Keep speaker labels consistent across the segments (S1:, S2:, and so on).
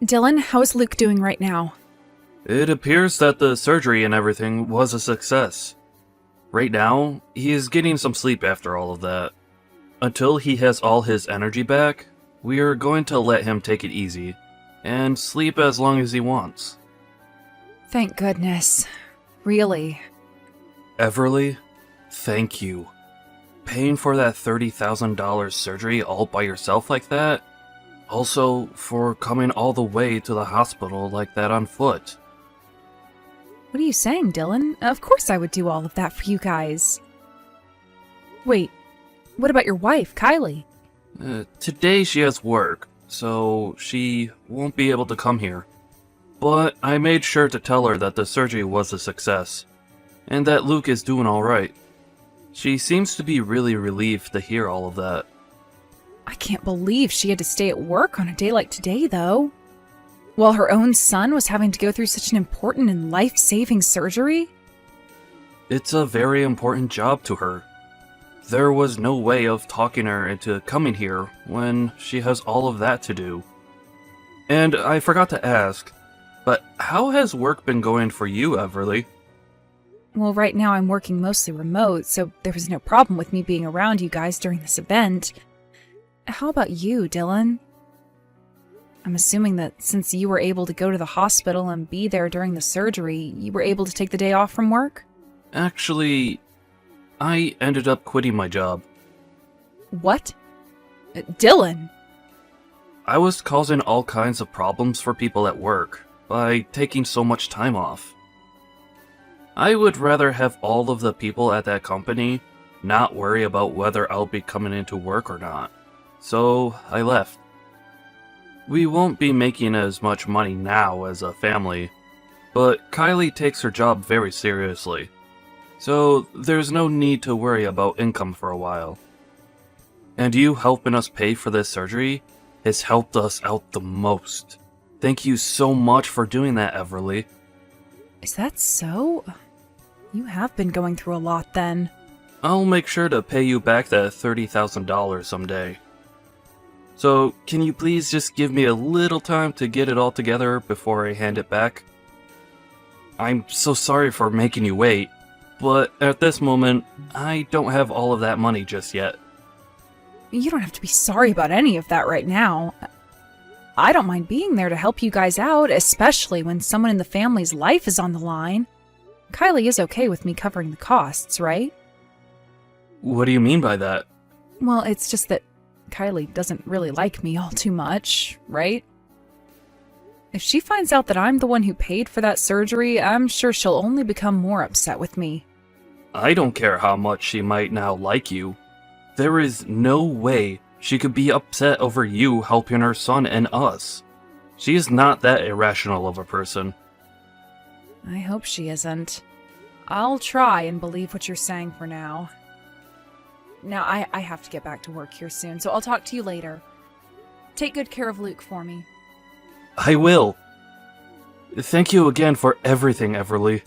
S1: Dylan, how is Luke doing right now?
S2: It appears that the surgery and everything was a success. Right now, he is getting some sleep after all of that. Until he has all his energy back, we are going to let him take it easy, and sleep as long as he wants.
S1: Thank goodness. Really.
S2: Everly, thank you. Paying for that $30,000 surgery all by yourself like that? Also, for coming all the way to the hospital like that on foot.
S1: What are you saying, Dylan? Of course I would do all of that for you guys. Wait, what about your wife, Kylie?
S2: Today she has work, so she won't be able to come here. But I made sure to tell her that the surgery was a success, and that Luke is doing alright. She seems to be really relieved to hear all of that.
S1: I can't believe she had to stay at work on a day like today, though. While her own son was having to go through such an important and life-saving surgery?
S2: It's a very important job to her. There was no way of talking her into coming here when she has all of that to do. And I forgot to ask, but how has work been going for you, Everly?
S1: Well, right now I'm working mostly remote, so there was no problem with me being around you guys during this event. How about you, Dylan? I'm assuming that since you were able to go to the hospital and be there during the surgery, you were able to take the day off from work?
S2: Actually, I ended up quitting my job.
S1: What? Dylan!
S2: I was causing all kinds of problems for people at work by taking so much time off. I would rather have all of the people at that company not worry about whether I'll be coming into work or not. So I left. We won't be making as much money now as a family, but Kylie takes her job very seriously. So there's no need to worry about income for a while. And you helping us pay for this surgery has helped us out the most. Thank you so much for doing that, Everly.
S1: Is that so? You have been going through a lot then.
S2: I'll make sure to pay you back that $30,000 someday. So, can you please just give me a little time to get it all together before I hand it back? I'm so sorry for making you wait, but at this moment, I don't have all of that money just yet.
S1: You don't have to be sorry about any of that right now. I don't mind being there to help you guys out, especially when someone in the family's life is on the line. Kylie is okay with me covering the costs, right?
S2: What do you mean by that?
S1: Well, it's just that Kylie doesn't really like me all too much, right? If she finds out that I'm the one who paid for that surgery, I'm sure she'll only become more upset with me.
S2: I don't care how much she might now like you. There is no way she could be upset over you helping her son and us. She is not that irrational of a person.
S1: I hope she isn't. I'll try and believe what you're saying for now. Now, I have to get back to work here soon, so I'll talk to you later. Take good care of Luke for me.
S2: I will. Thank you again for everything, Everly.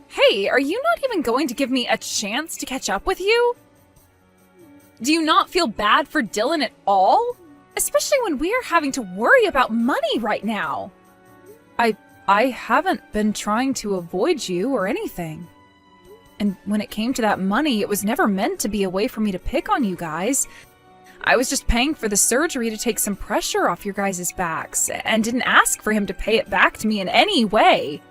S1: Hey, are you not even going to give me a chance to catch up with you? Do you not feel bad for Dylan at all? Especially when we're having to worry about money right now. I haven't been trying to avoid you or anything. And when it came to that money, it was never meant to be a way for me to pick on you guys. I was just paying for the surgery to take some pressure off your guys' backs, and didn't ask for him to pay it back to me in any way.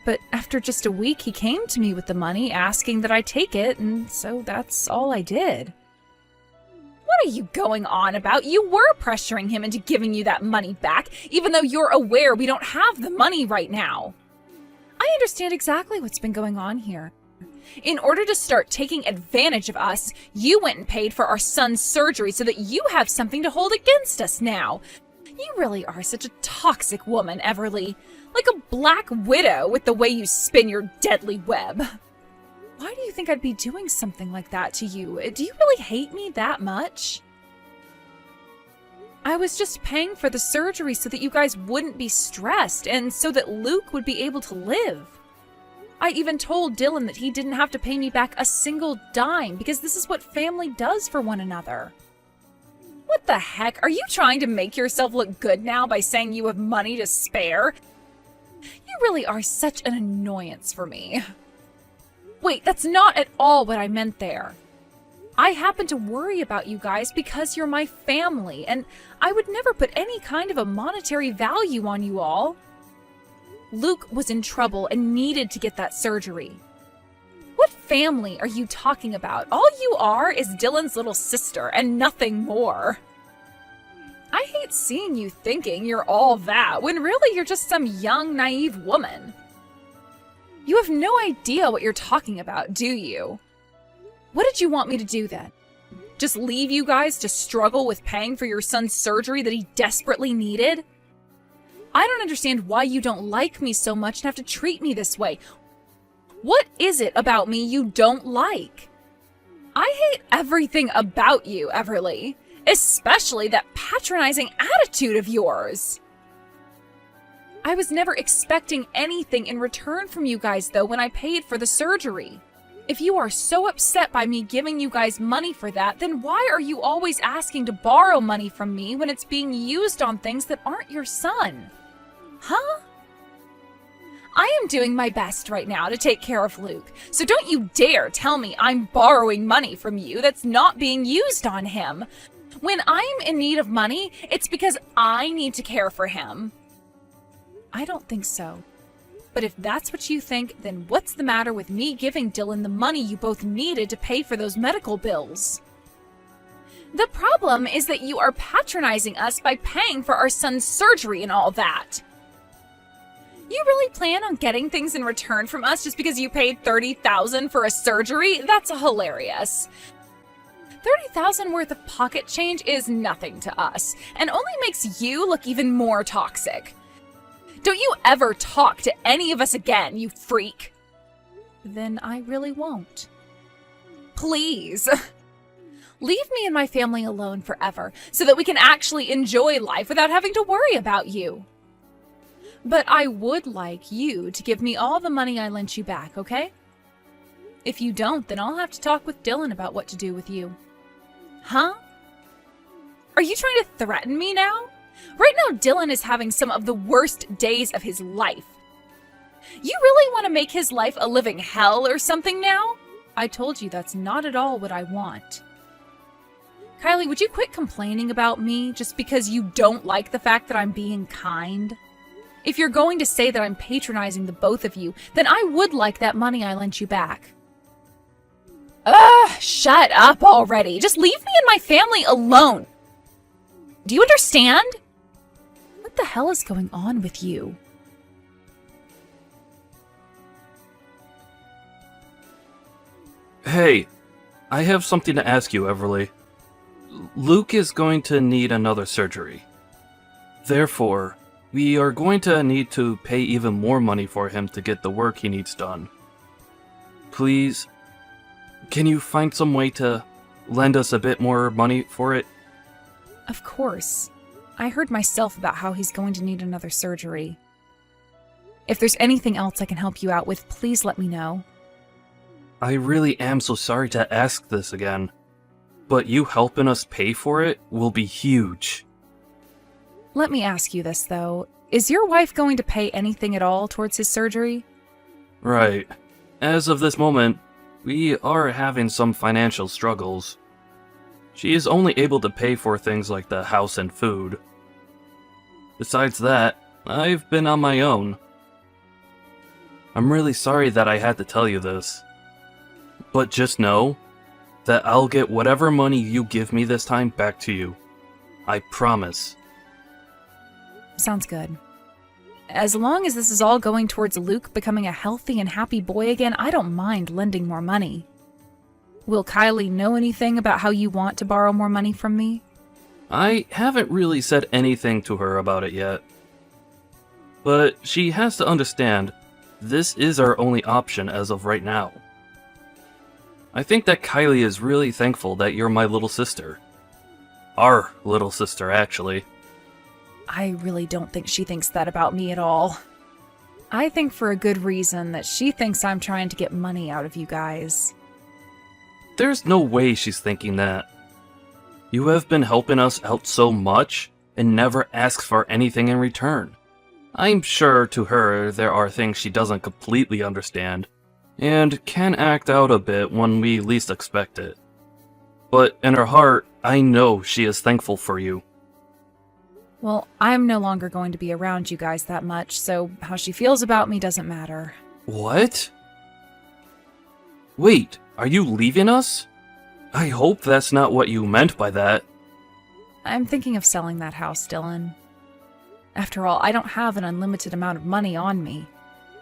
S1: But after just a week, he came to me with the money, asking that I take it, and so that's all I did. What are you going on about? You were pressuring him into giving you that money back, even though you're aware we don't have the money right now. I understand exactly what's been going on here. In order to start taking advantage of us, you went and paid for our son's surgery so that you have something to hold against us now. You really are such a toxic woman, Everly. Like a black widow with the way you spin your deadly web. Why do you think I'd be doing something like that to you? Do you really hate me that much? I was just paying for the surgery so that you guys wouldn't be stressed and so that Luke would be able to live. I even told Dylan that he didn't have to pay me back a single dime because this is what family does for one another. What the heck? Are you trying to make yourself look good now by saying you have money to spare? You really are such an annoyance for me. Wait, that's not at all what I meant there. I happen to worry about you guys because you're my family, and I would never put any kind of a monetary value on you all. Luke was in trouble and needed to get that surgery. What family are you talking about? All you are is Dylan's little sister and nothing more. I hate seeing you thinking you're all that when really you're just some young, naive woman. You have no idea what you're talking about, do you? What did you want me to do then? Just leave you guys to struggle with paying for your son's surgery that he desperately needed? I don't understand why you don't like me so much and have to treat me this way. What is it about me you don't like? I hate everything about you, Everly, especially that patronizing attitude of yours. I was never expecting anything in return from you guys, though, when I paid for the surgery. If you are so upset by me giving you guys money for that, then why are you always asking to borrow money from me when it's being used on things that aren't your son? Huh? I am doing my best right now to take care of Luke, so don't you dare tell me I'm borrowing money from you that's not being used on him. When I'm in need of money, it's because I need to care for him. I don't think so. But if that's what you think, then what's the matter with me giving Dylan the money you both needed to pay for those medical bills? The problem is that you are patronizing us by paying for our son's surgery and all that. You really plan on getting things in return from us just because you paid $30,000 for a surgery? That's hilarious. $30,000 worth of pocket change is nothing to us, and only makes you look even more toxic. Don't you ever talk to any of us again, you freak. Then I really won't. Please. Leave me and my family alone forever so that we can actually enjoy life without having to worry about you. But I would like you to give me all the money I lent you back, okay? If you don't, then I'll have to talk with Dylan about what to do with you. Huh? Are you trying to threaten me now? Right now, Dylan is having some of the worst days of his life. You really want to make his life a living hell or something now? I told you that's not at all what I want. Kylie, would you quit complaining about me just because you don't like the fact that I'm being kind? If you're going to say that I'm patronizing the both of you, then I would like that money I lent you back. Ugh, shut up already. Just leave me and my family alone. Do you understand? What the hell is going on with you?
S2: Hey, I have something to ask you, Everly. Luke is going to need another surgery. Therefore, we are going to need to pay even more money for him to get the work he needs done. Please, can you find some way to lend us a bit more money for it?
S1: Of course. I heard myself about how he's going to need another surgery. If there's anything else I can help you out with, please let me know.
S2: I really am so sorry to ask this again, but you helping us pay for it will be huge.
S1: Let me ask you this, though. Is your wife going to pay anything at all towards his surgery?
S2: Right. As of this moment, we are having some financial struggles. She is only able to pay for things like the house and food. Besides that, I've been on my own. I'm really sorry that I had to tell you this. But just know that I'll get whatever money you give me this time back to you. I promise.
S1: Sounds good. As long as this is all going towards Luke becoming a healthy and happy boy again, I don't mind lending more money. Will Kylie know anything about how you want to borrow more money from me?
S2: I haven't really said anything to her about it yet. But she has to understand, this is our only option as of right now. I think that Kylie is really thankful that you're my little sister. Our little sister, actually.
S1: I really don't think she thinks that about me at all. I think for a good reason that she thinks I'm trying to get money out of you guys.
S2: There's no way she's thinking that. You have been helping us out so much and never asks for anything in return. I'm sure to her there are things she doesn't completely understand, and can act out a bit when we least expect it. But in her heart, I know she is thankful for you.
S1: Well, I'm no longer going to be around you guys that much, so how she feels about me doesn't matter.
S2: What? Wait, are you leaving us? I hope that's not what you meant by that.
S1: I'm thinking of selling that house, Dylan. After all, I don't have an unlimited amount of money on me.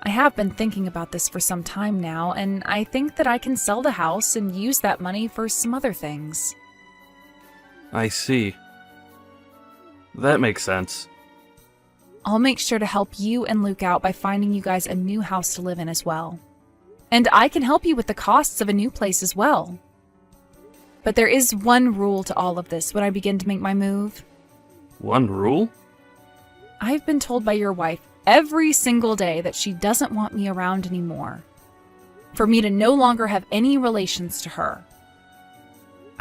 S1: I have been thinking about this for some time now, and I think that I can sell the house and use that money for some other things.
S2: I see. That makes sense.
S1: I'll make sure to help you and Luke out by finding you guys a new house to live in as well. And I can help you with the costs of a new place as well. But there is one rule to all of this when I begin to make my move.
S2: One rule?
S1: I've been told by your wife every single day that she doesn't want me around anymore. For me to no longer have any relations to her.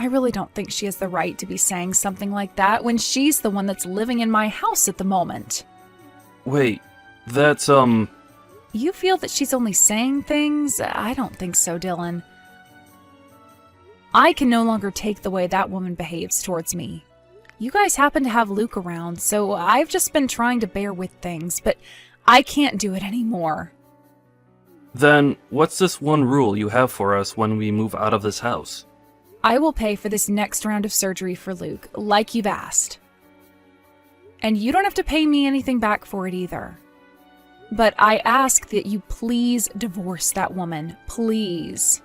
S1: I really don't think she has the right to be saying something like that when she's the one that's living in my house at the moment.
S2: Wait, that's,
S1: You feel that she's only saying things? I don't think so, Dylan. I can no longer take the way that woman behaves towards me. You guys happen to have Luke around, so I've just been trying to bear with things, but I can't do it anymore.
S2: Then what's this one rule you have for us when we move out of this house?
S1: I will pay for this next round of surgery for Luke, like you've asked. And you don't have to pay me anything back for it either. But I ask that you please divorce that woman. Please.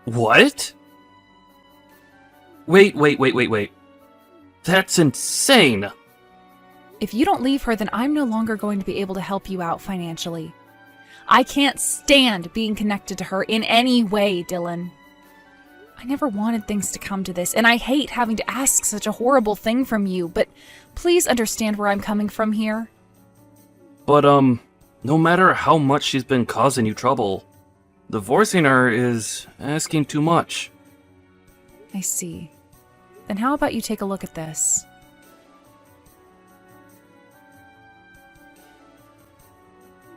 S2: What? Wait. That's insane!
S1: If you don't leave her, then I'm no longer going to be able to help you out financially. I can't stand being connected to her in any way, Dylan. I never wanted things to come to this, and I hate having to ask such a horrible thing from you, but please understand where I'm coming from here.
S2: But, no matter how much she's been causing you trouble, divorcing her is asking too much.
S1: I see. Then how about you take a look at this?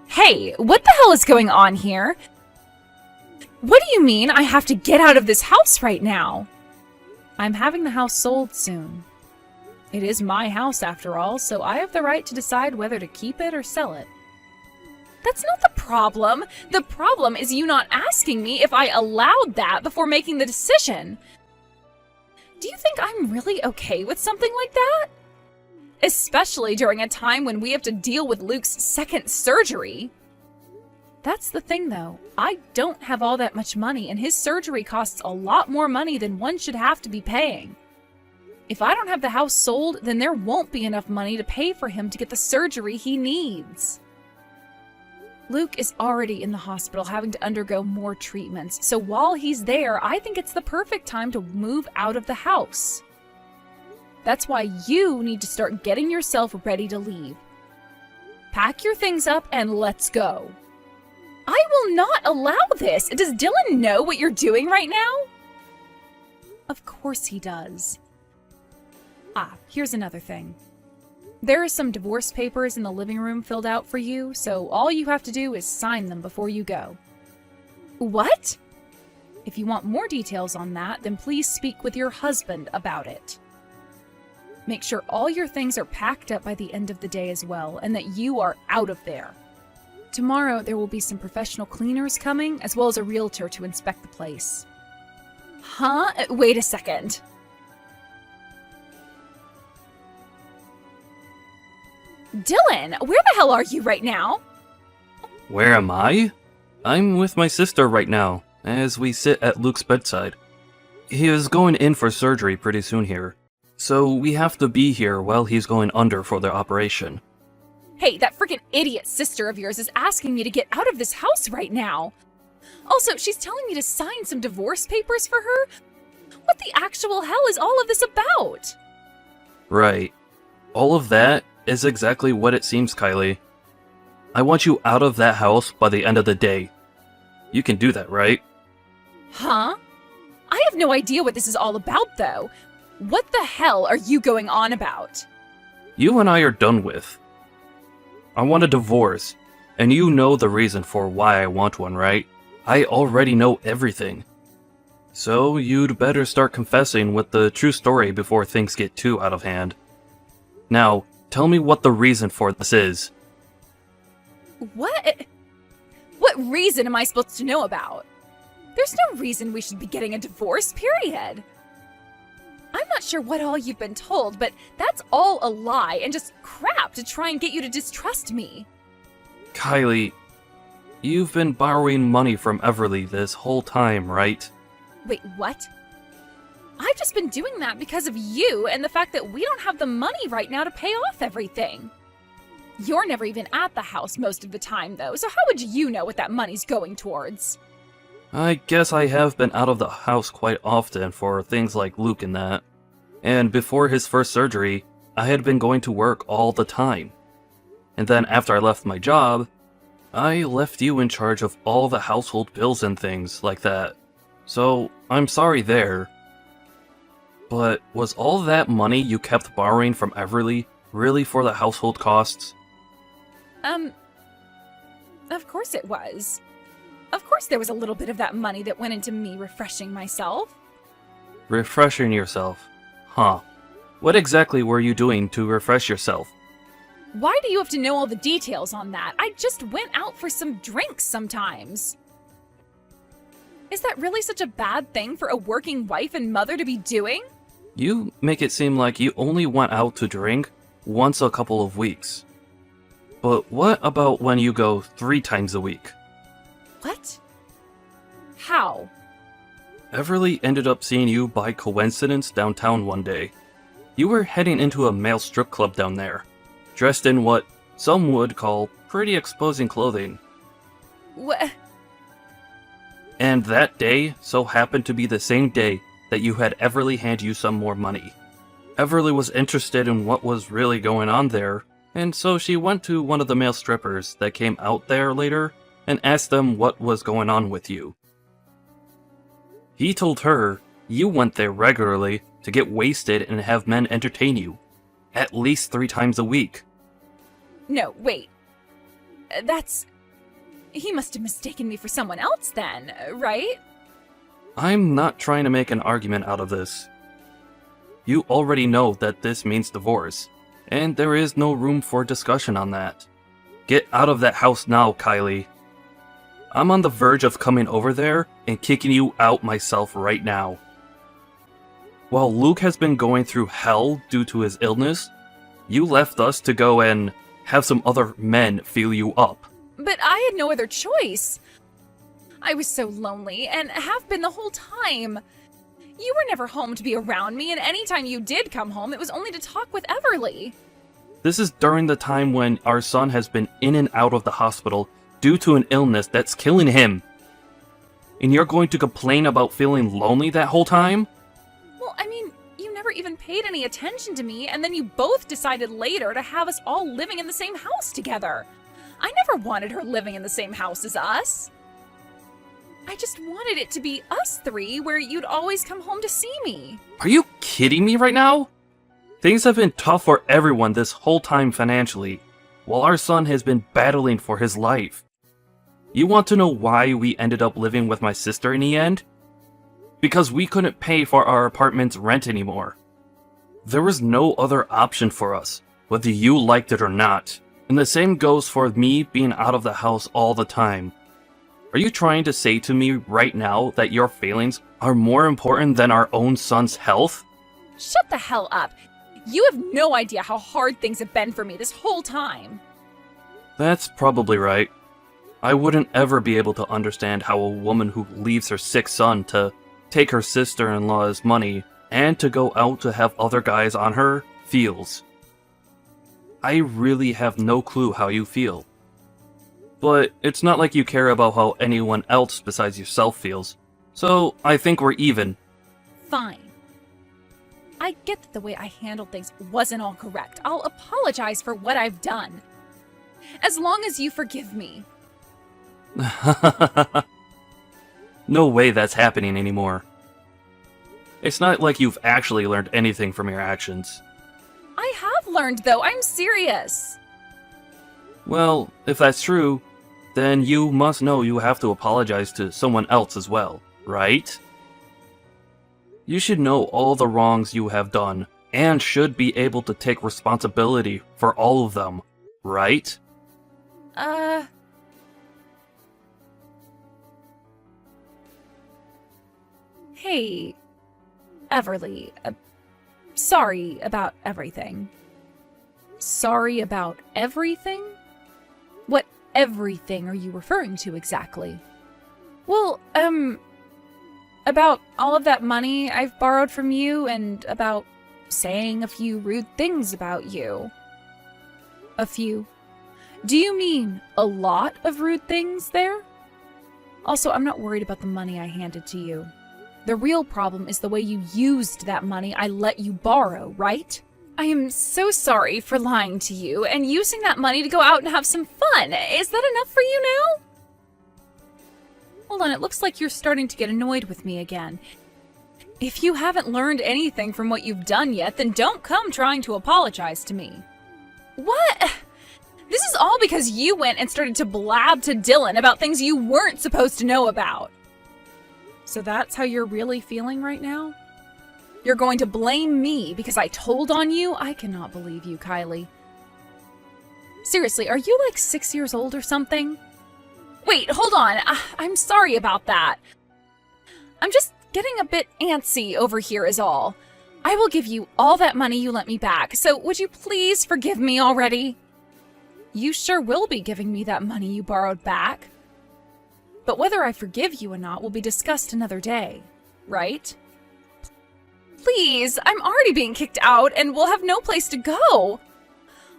S1: Hey, what the hell is going on here? What do you mean I have to get out of this house right now? I'm having the house sold soon. It is my house after all, so I have the right to decide whether to keep it or sell it. That's not the problem. The problem is you not asking me if I allowed that before making the decision. Do you think I'm really okay with something like that? Especially during a time when we have to deal with Luke's second surgery. That's the thing, though. I don't have all that much money, and his surgery costs a lot more money than one should have to be paying. If I don't have the house sold, then there won't be enough money to pay for him to get the surgery he needs. Luke is already in the hospital having to undergo more treatments, so while he's there, I think it's the perfect time to move out of the house. That's why you need to start getting yourself ready to leave. Pack your things up and let's go. I will not allow this. Does Dylan know what you're doing right now? Of course he does. Here's another thing. There are some divorce papers in the living room filled out for you, so all you have to do is sign them before you go. What? If you want more details on that, then please speak with your husband about it. Make sure all your things are packed up by the end of the day as well, and that you are out of there. Tomorrow there will be some professional cleaners coming, as well as a realtor to inspect the place. Huh? Wait a second. Dylan, where the hell are you right now?
S2: Where am I? I'm with my sister right now, as we sit at Luke's bedside. He is going in for surgery pretty soon here, so we have to be here while he's going under for the operation.
S1: Hey, that freaking idiot sister of yours is asking me to get out of this house right now. Also, she's telling me to sign some divorce papers for her? What the actual hell is all of this about?
S2: Right. All of that is exactly what it seems, Kylie. I want you out of that house by the end of the day. You can do that, right?
S1: Huh? I have no idea what this is all about, though. What the hell are you going on about?
S2: You and I are done with. I want a divorce, and you know the reason for why I want one, right? I already know everything. So you'd better start confessing with the true story before things get too out of hand. Now, tell me what the reason for this is.
S1: What? What reason am I supposed to know about? There's no reason we should be getting a divorce, period. I'm not sure what all you've been told, but that's all a lie and just crap to try and get you to distrust me.
S2: Kylie, you've been borrowing money from Everly this whole time, right?
S1: Wait, what? I've just been doing that because of you and the fact that we don't have the money right now to pay off everything. You're never even at the house most of the time, though, so how would you know what that money's going towards?
S2: I guess I have been out of the house quite often for things like Luke and that. And before his first surgery, I had been going to work all the time. And then after I left my job, I left you in charge of all the household bills and things like that. So, I'm sorry there. But was all that money you kept borrowing from Everly really for the household costs?
S1: Of course it was. Of course there was a little bit of that money that went into me refreshing myself.
S2: Refreshing yourself? Huh. What exactly were you doing to refresh yourself?
S1: Why do you have to know all the details on that? I just went out for some drinks sometimes. Is that really such a bad thing for a working wife and mother to be doing?
S2: You make it seem like you only went out to drink once a couple of weeks. But what about when you go 3 times a week?
S1: What? How?
S2: Everly ended up seeing you by coincidence downtown one day. You were heading into a male strip club down there, dressed in what some would call pretty exposing clothing.
S1: What?
S2: And that day so happened to be the same day that you had Everly hand you some more money. Everly was interested in what was really going on there, and so she went to one of the male strippers that came out there later and asked them what was going on with you. He told her you went there regularly to get wasted and have men entertain you, at least 3 times a week.
S1: No, wait. He must have mistaken me for someone else then, right?
S2: I'm not trying to make an argument out of this. You already know that this means divorce, and there is no room for discussion on that. Get out of that house now, Kylie. I'm on the verge of coming over there and kicking you out myself right now. While Luke has been going through hell due to his illness, you left us to go and have some other men feel you up.
S1: But I had no other choice. I was so lonely, and have been the whole time. You were never home to be around me, and anytime you did come home, it was only to talk with Everly.
S2: This is during the time when our son has been in and out of the hospital due to an illness that's killing him. And you're going to complain about feeling lonely that whole time?
S1: Well, I mean, you never even paid any attention to me, and then you both decided later to have us all living in the same house together. I never wanted her living in the same house as us. I just wanted it to be us 3 where you'd always come home to see me.
S2: Are you kidding me right now? Things have been tough for everyone this whole time financially, while our son has been battling for his life. You want to know why we ended up living with my sister in the end? Because we couldn't pay for our apartment's rent anymore. There was no other option for us, whether you liked it or not. And the same goes for me being out of the house all the time. Are you trying to say to me right now that your feelings are more important than our own son's health?
S1: Shut the hell up. You have no idea how hard things have been for me this whole time.
S2: That's probably right. I wouldn't ever be able to understand how a woman who leaves her sick son to take her sister-in-law's money and to go out to have other guys on her feels. I really have no clue how you feel. But it's not like you care about how anyone else besides yourself feels, so I think we're even.
S1: Fine. I get that the way I handled things wasn't all correct. I'll apologize for what I've done. As long as you forgive me.
S2: No way that's happening anymore. It's not like you've actually learned anything from your actions.
S1: I have learned, though. I'm serious.
S2: Well, if that's true, then you must know you have to apologize to someone else as well, right? You should know all the wrongs you have done, and should be able to take responsibility for all of them, right?
S1: Hey, Everly, sorry about everything. Sorry about everything? What everything are you referring to exactly? Well, about all of that money I've borrowed from you and about saying a few rude things about you. A few. Do you mean a lot of rude things there? Also, I'm not worried about the money I handed to you. The real problem is the way you used that money I let you borrow, right? I am so sorry for lying to you and using that money to go out and have some fun. Is that enough for you now? Hold on, it looks like you're starting to get annoyed with me again. If you haven't learned anything from what you've done yet, then don't come trying to apologize to me. What? This is all because you went and started to blab to Dylan about things you weren't supposed to know about. So that's how you're really feeling right now? You're going to blame me because I told on you? I cannot believe you, Kylie. Seriously, are you like 6 years old or something? Wait, hold on. I'm sorry about that. I'm just getting a bit antsy over here is all. I will give you all that money you lent me back, so would you please forgive me already? You sure will be giving me that money you borrowed back. But whether I forgive you or not will be discussed another day, right? Please, I'm already being kicked out and will have no place to go.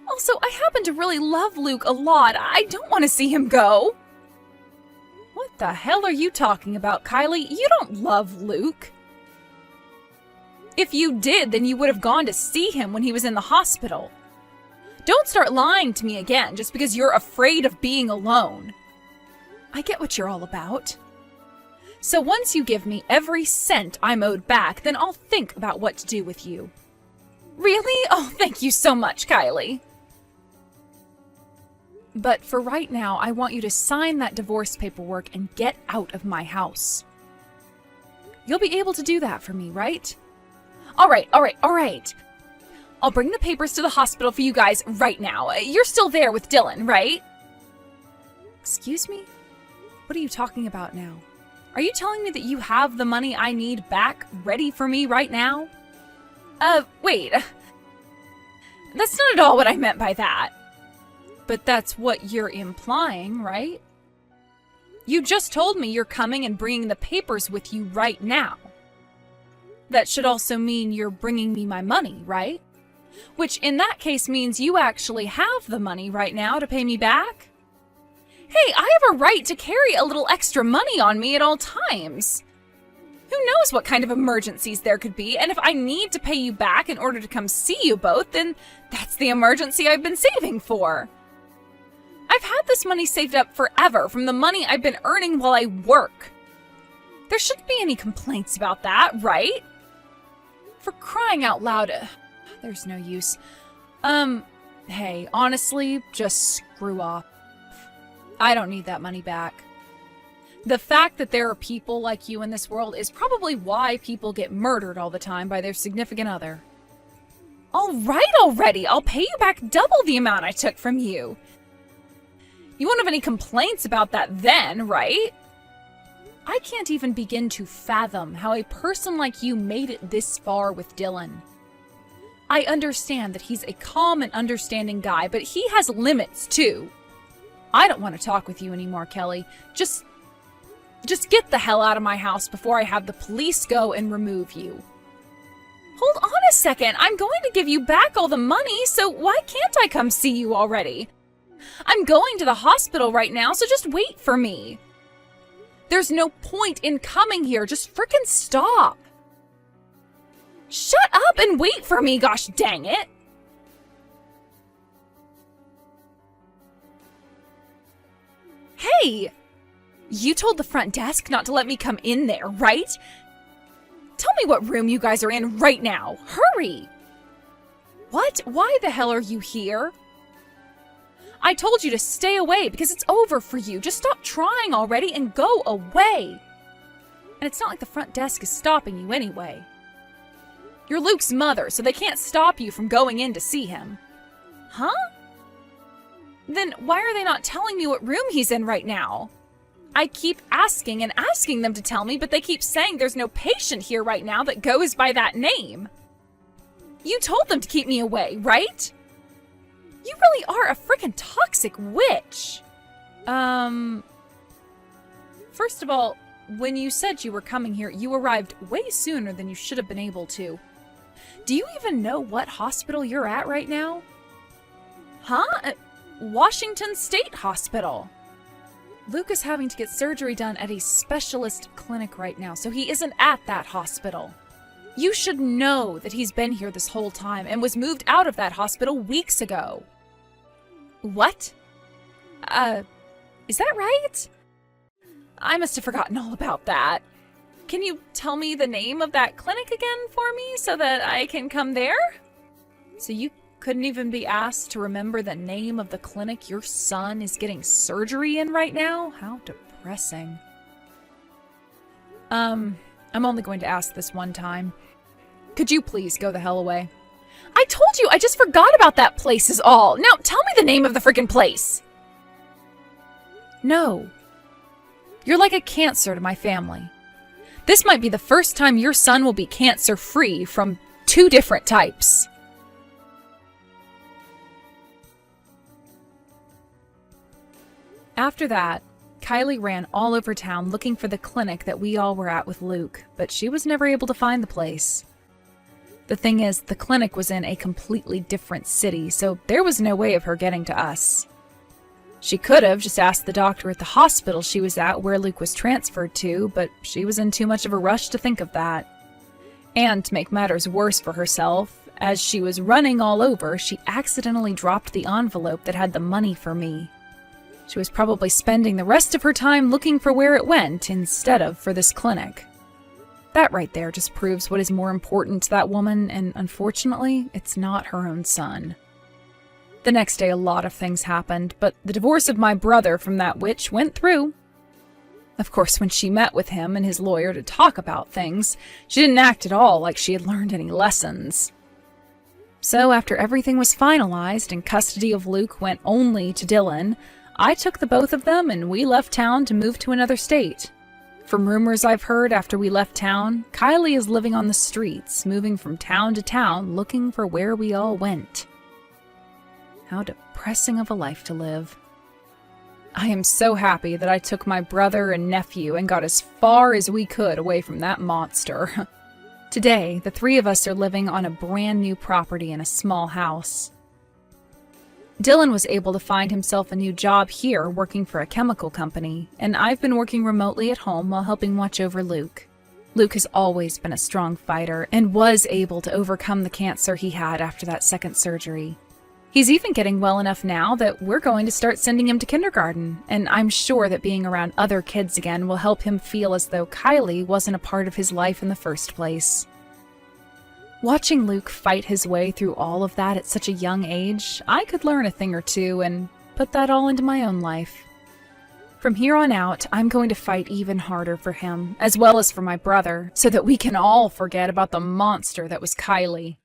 S1: Also, I happen to really love Luke a lot. I don't want to see him go. What the hell are you talking about, Kylie? You don't love Luke. If you did, then you would have gone to see him when he was in the hospital. Don't start lying to me again just because you're afraid of being alone. I get what you're all about. So once you give me every cent I'm owed back, then I'll think about what to do with you. Really? Oh, thank you so much, Kylie. But for right now, I want you to sign that divorce paperwork and get out of my house. You'll be able to do that for me, right? All right. I'll bring the papers to the hospital for you guys right now. You're still there with Dylan, right? Excuse me? What are you talking about now? Are you telling me that you have the money I need back ready for me right now? Wait. That's not at all what I meant by that. But that's what you're implying, right? You just told me you're coming and bringing the papers with you right now. That should also mean you're bringing me my money, right? Which in that case means you actually have the money right now to pay me back? Hey, I have a right to carry a little extra money on me at all times. Who knows what kind of emergencies there could be, and if I need to pay you back in order to come see you both, then that's the emergency I've been saving for. I've had this money saved up forever from the money I've been earning while I work. There shouldn't be any complaints about that, right? For crying out loud, there's no use. Hey, honestly, just screw off. I don't need that money back. The fact that there are people like you in this world is probably why people get murdered all the time by their significant other. All right already, I'll pay you back double the amount I took from you. You won't have any complaints about that then, right? I can't even begin to fathom how a person like you made it this far with Dylan. I understand that he's a calm and understanding guy, but he has limits too. I don't want to talk with you anymore, Kelly. Just get the hell out of my house before I have the police go and remove you. Hold on a second. I'm going to give you back all the money, so why can't I come see you already? I'm going to the hospital right now, so just wait for me. There's no point in coming here. Just frickin' stop. Shut up and wait for me, gosh dang it. Hey! You told the front desk not to let me come in there, right? Tell me what room you guys are in right now. Hurry! What? Why the hell are you here? I told you to stay away because it's over for you. Just stop trying already and go away. And it's not like the front desk is stopping you anyway. You're Luke's mother, so they can't stop you from going in to see him. Huh? Then why are they not telling me what room he's in right now? I keep asking and asking them to tell me, but they keep saying there's no patient here right now that goes by that name. You told them to keep me away, right? You really are a freaking toxic witch. First of all, when you said you were coming here, you arrived way sooner than you should have been able to. Do you even know what hospital you're at right now? Huh? Washington State Hospital. Luke is having to get surgery done at a specialist clinic right now, so he isn't at that hospital. You should know that he's been here this whole time and was moved out of that hospital weeks ago. What? Is that right? I must have forgotten all about that. Can you tell me the name of that clinic again for me so that I can come there? So you couldn't even be asked to remember the name of the clinic your son is getting surgery in right now? How depressing. I'm only going to ask this one time. Could you please go the hell away? I told you, I just forgot about that place is all. Now tell me the name of the freaking place. No. You're like a cancer to my family. This might be the first time your son will be cancer-free from 2 different types. After that, Kylie ran all over town looking for the clinic that we all were at with Luke, but she was never able to find the place. The thing is, the clinic was in a completely different city, so there was no way of her getting to us. She could have just asked the doctor at the hospital she was at where Luke was transferred to, but she was in too much of a rush to think of that. And to make matters worse for herself, as she was running all over, she accidentally dropped the envelope that had the money for me. She was probably spending the rest of her time looking for where it went instead of for this clinic. That right there just proves what is more important to that woman, and unfortunately, it's not her own son. The next day, a lot of things happened, but the divorce of my brother from that witch went through. Of course, when she met with him and his lawyer to talk about things, she didn't act at all like she had learned any lessons. So after everything was finalized and custody of Luke went only to Dylan, I took the both of them and we left town to move to another state. From rumors I've heard after we left town, Kylie is living on the streets, moving from town to town, looking for where we all went. How depressing of a life to live. I am so happy that I took my brother and nephew and got as far as we could away from that monster. Today, the 3 of us are living on a brand new property in a small house. Dylan was able to find himself a new job here working for a chemical company, and I've been working remotely at home while helping watch over Luke. Luke has always been a strong fighter and was able to overcome the cancer he had after that second surgery. He's even getting well enough now that we're going to start sending him to kindergarten, and I'm sure that being around other kids again will help him feel as though Kylie wasn't a part of his life in the first place. Watching Luke fight his way through all of that at such a young age, I could learn a thing or two and put that all into my own life. From here on out, I'm going to fight even harder for him, as well as for my brother, so that we can all forget about the monster that was Kylie.